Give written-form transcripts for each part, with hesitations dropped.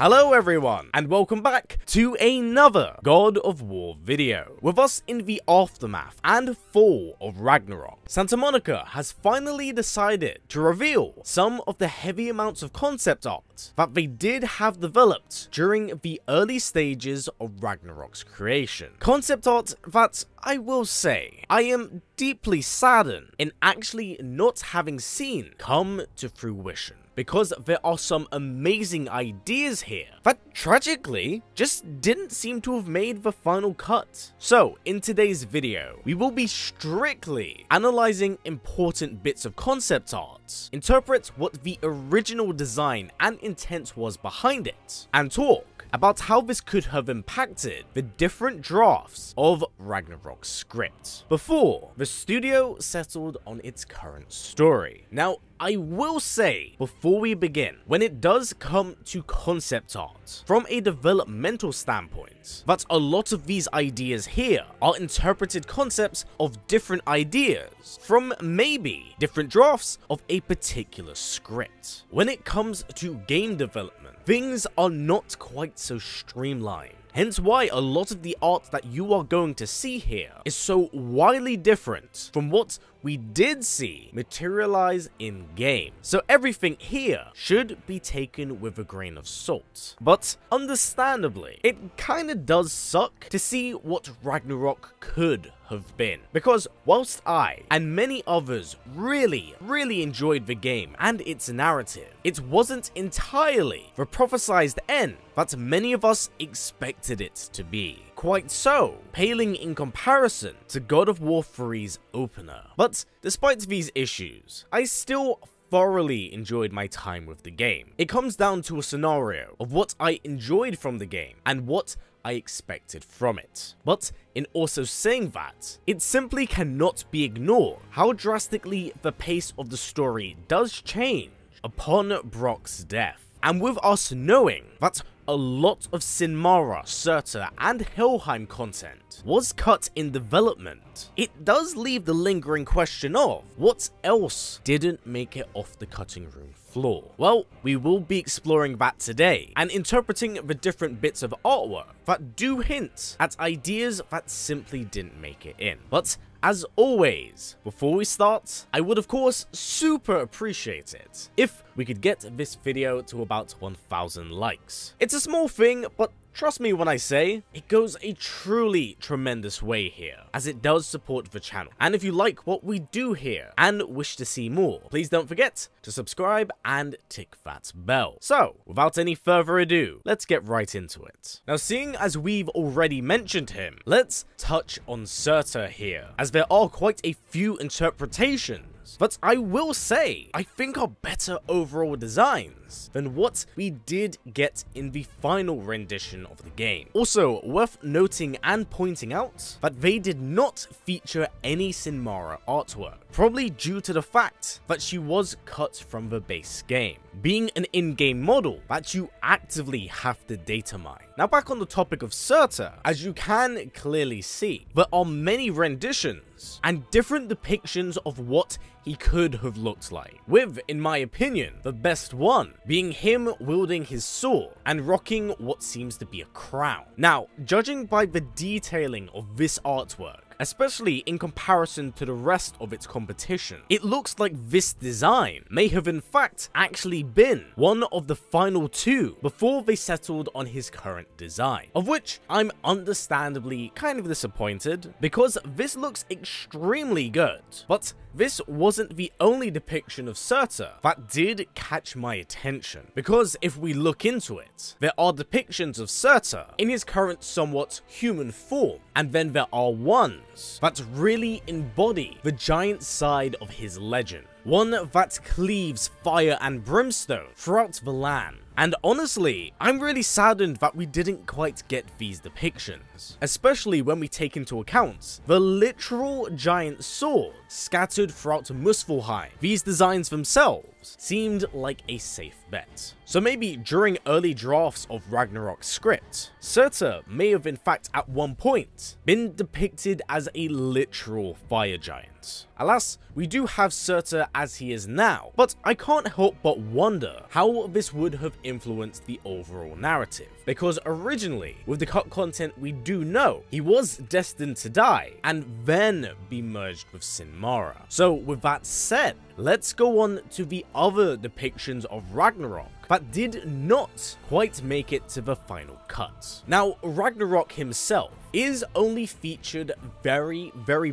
Hello everyone, and welcome back to another God of War video. With us in the aftermath and fall of Ragnarok, Santa Monica has finally decided to reveal some of the heavy amounts of concept art that they did have developed during the early stages of Ragnaroks creation. Concept art that, I will say, I am deeply saddened in actually not having seen come to fruition, because there are some amazing ideas here that tragically just didn't seem to have made the final cut. So in today's video, we will be strictly analyzing important bits of concept art, interpret what the original design and intent was behind it, and talk about how this could have impacted the different drafts of Ragnarok's script before the studio settled on its current story. Now, I will say before we begin, when it does come to concept art, from a developmental standpoint, that a lot of these ideas here are interpreted concepts of different ideas from maybe different drafts of a particular script. When it comes to game development, things are not quite so streamlined. Hence why a lot of the art that you are going to see here is so wildly different from what we did see materialize in game. So everything here should be taken with a grain of salt. But understandably, it kinda does suck to see what Ragnarok could have been. Because whilst I and many others really enjoyed the game and its narrative, it wasn't entirely the prophesized end that many of us expected it to be. Quite so, paling in comparison to God of War 3's opener. But despite these issues, I still thoroughly enjoyed my time with the game. It comes down to a scenario of what I enjoyed from the game and what I expected from it. But in also saying that, it simply cannot be ignored how drastically the pace of the story does change upon Brock's death. And with us knowing that a lot of Sinmara, Surtr, and Niflheim content was cut in development, it does leave the lingering question of what else didn't make it off the cutting room floor. Well, we will be exploring that today and interpreting the different bits of artwork that do hint at ideas that simply didn't make it in. But as always, before we start, I would of course super appreciate it if we could get this video to about 1,000 likes. It's a small thing, but trust me when I say, it goes a truly tremendous way here, as it does support the channel. And if you like what we do here and wish to see more, please don't forget to subscribe and tick that bell. So, without any further ado, let's get right into it. Now, seeing as we've already mentioned him, let's touch on Surtr here, as there are quite a few interpretations but I will say, I think are better overall designs than what we did get in the final rendition of the game. Also, worth noting and pointing out that they did not feature any Sinmara artwork, probably due to the fact that she was cut from the base game, being an in-game model that you actively have to data mine. Now back on the topic of Surtr, as you can clearly see, there are many renditions and different depictions of what he could have looked like, with, in my opinion, the best one being him wielding his sword and rocking what seems to be a crown. Now, judging by the detailing of this artwork, especially in comparison to the rest of its competition, it looks like this design may have in fact actually been one of the final two before they settled on his current design, of which I'm understandably kind of disappointed because this looks extremely good. But this wasn't the only depiction of Surtr that did catch my attention, because if we look into it, there are depictions of Surtr in his current somewhat human form, and then there are ones that really embody the giant side of his legend, one that cleaves fire and brimstone throughout the land. And honestly, I'm really saddened that we didn't quite get these depictions, designs, especially when we take into account the literal giant sword scattered throughout Muspelheim. These designs themselves seemed like a safe bet. So maybe during early drafts of Ragnarok's script, Surtr may have in fact at one point been depicted as a literal fire giant. Alas, we do have Surtr as he is now, but I can't help but wonder how this would have influenced the overall narrative, because originally, with the cut content we do know, he was destined to die and then be merged with Sinmara. So with that said, let's go on to the other depictions of Ragnarok that did not quite make it to the final cut. Now, Ragnarok himself is only featured very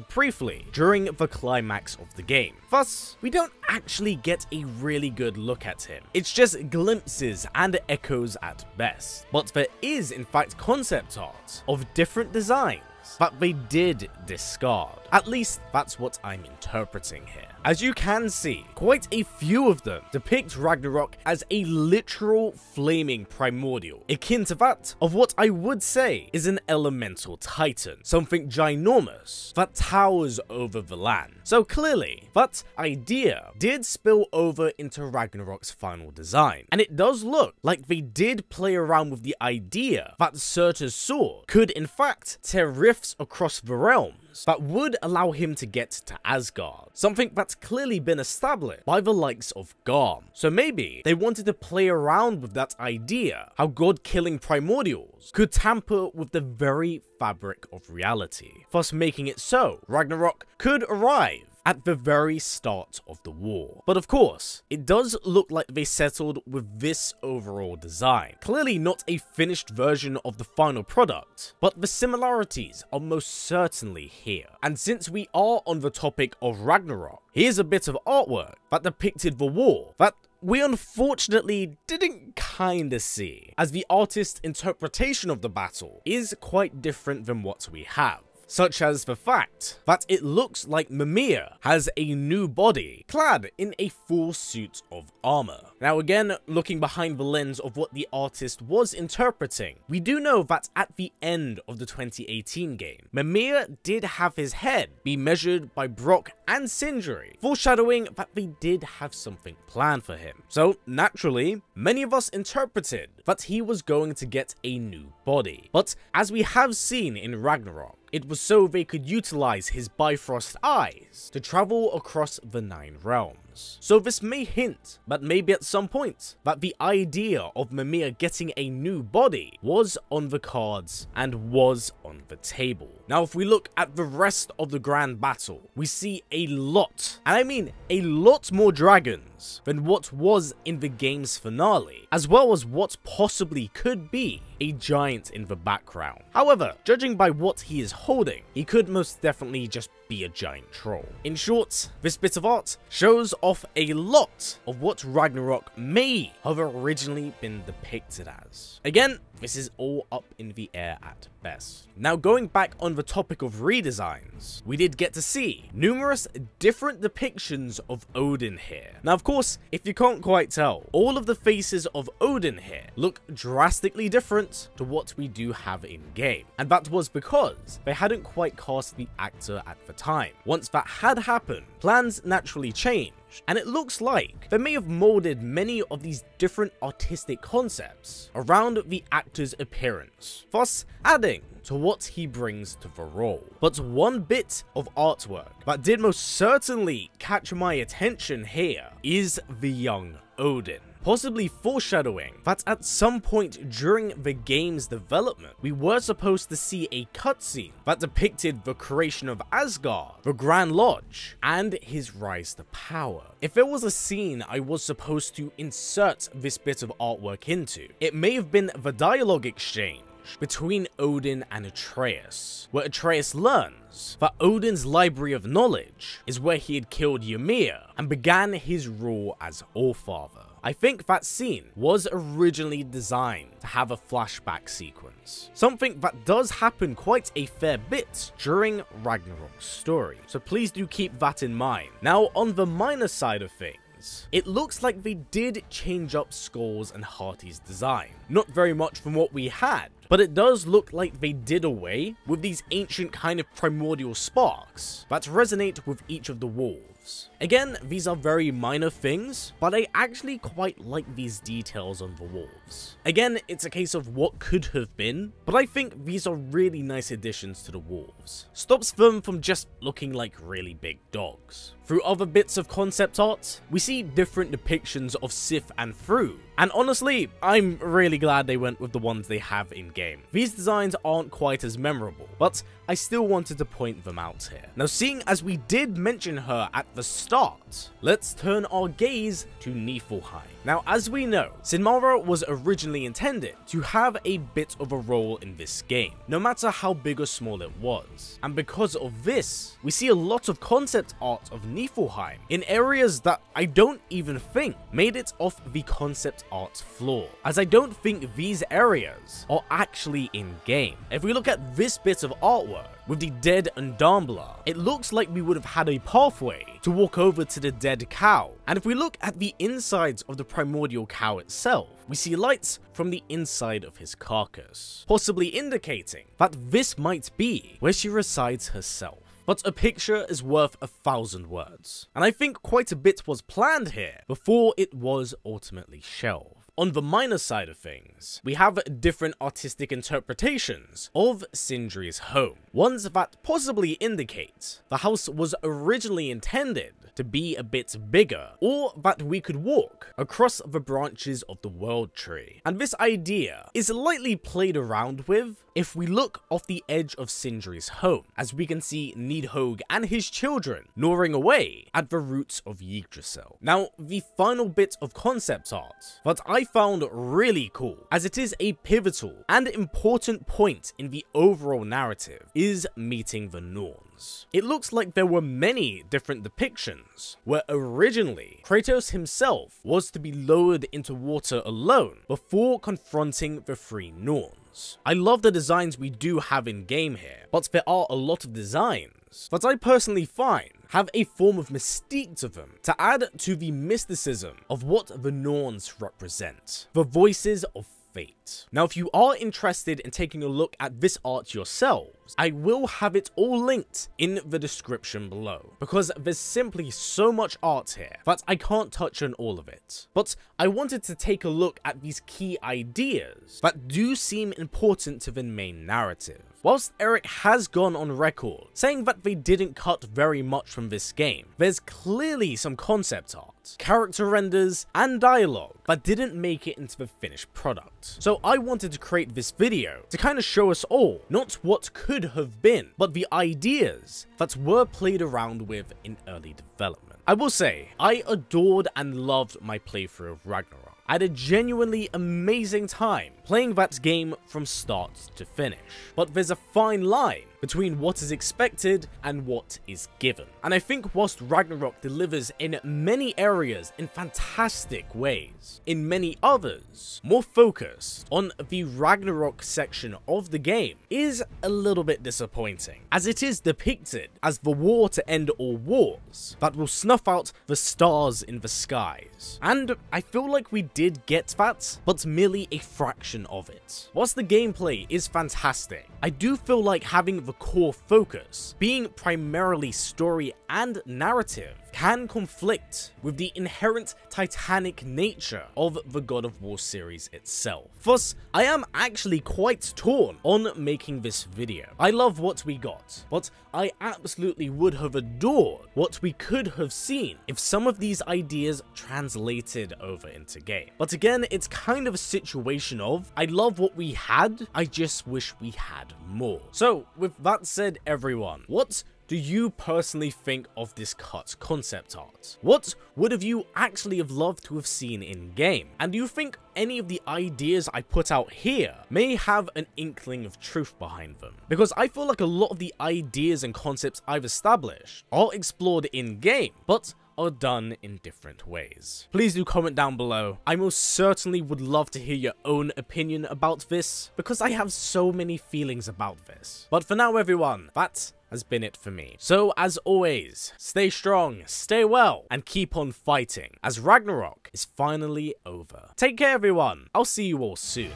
briefly during the climax of the game. Thus, we don't actually get a really good look at him. It's just glimpses and echoes at best. But there is in fact concept art of different designs that they did discard. At least that's what I'm interpreting here. As you can see, quite a few of them depict Ragnarok as a literal flaming primordial, akin to that of what I would say is an elemental titan, something ginormous that towers over the land. So clearly, that idea did spill over into Ragnarok's final design, and it does look like they did play around with the idea that Surtr's sword could in fact tear rifts across the realms that would allow him to get to Asgard, something that's clearly been established by the likes of Garm. So maybe they wanted to play around with that idea, how god-killing primordials could tamper with the very fabric of reality, thus making it so Ragnarok could arrive at the very start of the war. But of course, it does look like they settled with this overall design. Clearly not a finished version of the final product, but the similarities are most certainly here. And since we are on the topic of Ragnarok, here's a bit of artwork that depicted the war that we unfortunately didn't kinda see, as the artist's interpretation of the battle is quite different than what we have. Such as the fact that it looks like Mimir has a new body, clad in a full suit of armor. Now again, looking behind the lens of what the artist was interpreting, we do know that at the end of the 2018 game, Mimir did have his head be measured by Brock and Sindris, foreshadowing that they did have something planned for him. So naturally, many of us interpreted that he was going to get a new body. But as we have seen in Ragnarok, it was so they could utilize his Bifrost eyes to travel across the 9 realms. So this may hint that maybe at some point that the idea of Mimir getting a new body was on the cards and was on the table. Now if we look at the rest of the grand battle, we see a lot, and I mean a lot more dragons than what was in the game's finale, as well as what possibly could be a giant in the background. However, judging by what he is holding, he could most definitely just be a giant troll. In short, this bit of art shows off a lot of what Ragnarok may have originally been depicted as. Again, this is all up in the air at best. Now going back on the topic of redesigns, we did get to see numerous different depictions of Odin here. Now of course, if you can't quite tell, all of the faces of Odin here look drastically different to what we do have in game, and that was because they hadn't quite cast the actor at the time. Once that had happened, plans naturally changed, and it looks like they may have molded many of these different artistic concepts around the actor's appearance, thus adding to what he brings to the role. But one bit of artwork that did most certainly catch my attention here is the young Odin, possibly foreshadowing that at some point during the game's development, we were supposed to see a cutscene that depicted the creation of Asgard, the Grand Lodge, and his rise to power. If there was a scene I was supposed to insert this bit of artwork into, it may have been the dialogue exchange between Odin and Atreus, where Atreus learns that Odin's library of knowledge is where he had killed Ymir and began his rule as Allfather. I think that scene was originally designed to have a flashback sequence, something that does happen quite a fair bit during Ragnarok's story, so please do keep that in mind. Now on the minor side of things, it looks like they did change up Skoll's and Hati's design. Not very much from what we had but it does look like they did away with these ancient kind of primordial sparks that resonate with each of the wolves. Again, these are very minor things, but I actually quite like these details on the wolves. Again, it's a case of what could have been, but I think these are really nice additions to the wolves. Stops them from just looking like really big dogs. Through other bits of concept art, we see different depictions of Sif and Thrud, and honestly, I'm really glad they went with the ones they have in-game. These designs aren't quite as memorable, but I still wanted to point them out here. Now, seeing as we did mention her at the start, let's turn our gaze to Niflheim. Now, as we know, Sinmara was originally intended to have a bit of a role in this game, no matter how big or small it was. And because of this, we see a lot of concept art of Niflheim in areas that I don't even think made it off the concept art floor, as I don't think these areas are actually in-game. If we look at this bit of artwork, with the dead Undambler, it looks like we would have had a pathway to walk over to the dead cow. And if we look at the insides of the primordial cow itself, we see lights from the inside of his carcass, possibly indicating that this might be where she resides herself. But a picture is worth 1,000 words, and I think quite a bit was planned here before it was ultimately shelved. On the minor side of things, we have different artistic interpretations of Sindris' home, ones that possibly indicate the house was originally intended to be a bit bigger, or that we could walk across the branches of the world tree. And this idea is lightly played around with if we look off the edge of Sindris' home, as we can see Nidhogg and his children gnawing away at the roots of Yggdrasil. Now, the final bit of concept art that I found really cool, as it is a pivotal and important point in the overall narrative, is meeting the Norns. It looks like there were many different depictions, where originally Kratos himself was to be lowered into water alone before confronting the three Norns. I love the designs we do have in game here, but there are a lot of designs that I personally find have a form of mystique to them to add to the mysticism of what the Norns represent, the voices of fate. Now, if you are interested in taking a look at this art yourselves, I will have it all linked in the description below, because there's simply so much art here that I can't touch on all of it. But I wanted to take a look at these key ideas that do seem important to the main narrative. Whilst Eric has gone on record saying that they didn't cut very much from this game, there's clearly some concept art, character renders, and dialogue that didn't make it into the finished product. So I wanted to create this video to kind of show us all, not what could have been, but the ideas that were played around with in early development. I will say, I adored and loved my playthrough of Ragnarok. I had a genuinely amazing time playing that game from start to finish, but there's a fine line between what is expected and what is given. And I think whilst Ragnarok delivers in many areas in fantastic ways, in many others, more focused on the Ragnarok section of the game is a little bit disappointing, as it is depicted as the war to end all wars that will snuff out the stars in the skies. And I feel like we did get that, but merely a fraction of it. Whilst the gameplay is fantastic, I do feel like having the core focus being primarily story and narrative can conflict with the inherent titanic nature of the God of War series itself. Thus, I am actually quite torn on making this video. I love what we got, but I absolutely would have adored what we could have seen if some of these ideas translated over into game. But again, it's kind of a situation of, I love what we had, I just wish we had more. So, with that said, everyone, what do you personally think of this cut concept art? What would have you actually have loved to have seen in game? And do you think any of the ideas I put out here may have an inkling of truth behind them? Because I feel like a lot of the ideas and concepts I've established are explored in game, but are done in different ways. Please do comment down below. I most certainly would love to hear your own opinion about this, because I have so many feelings about this. But for now, everyone, that has been it for me. So as always, stay strong, stay well, and keep on fighting, as Ragnarok is finally over. Take care, everyone. I'll see you all soon.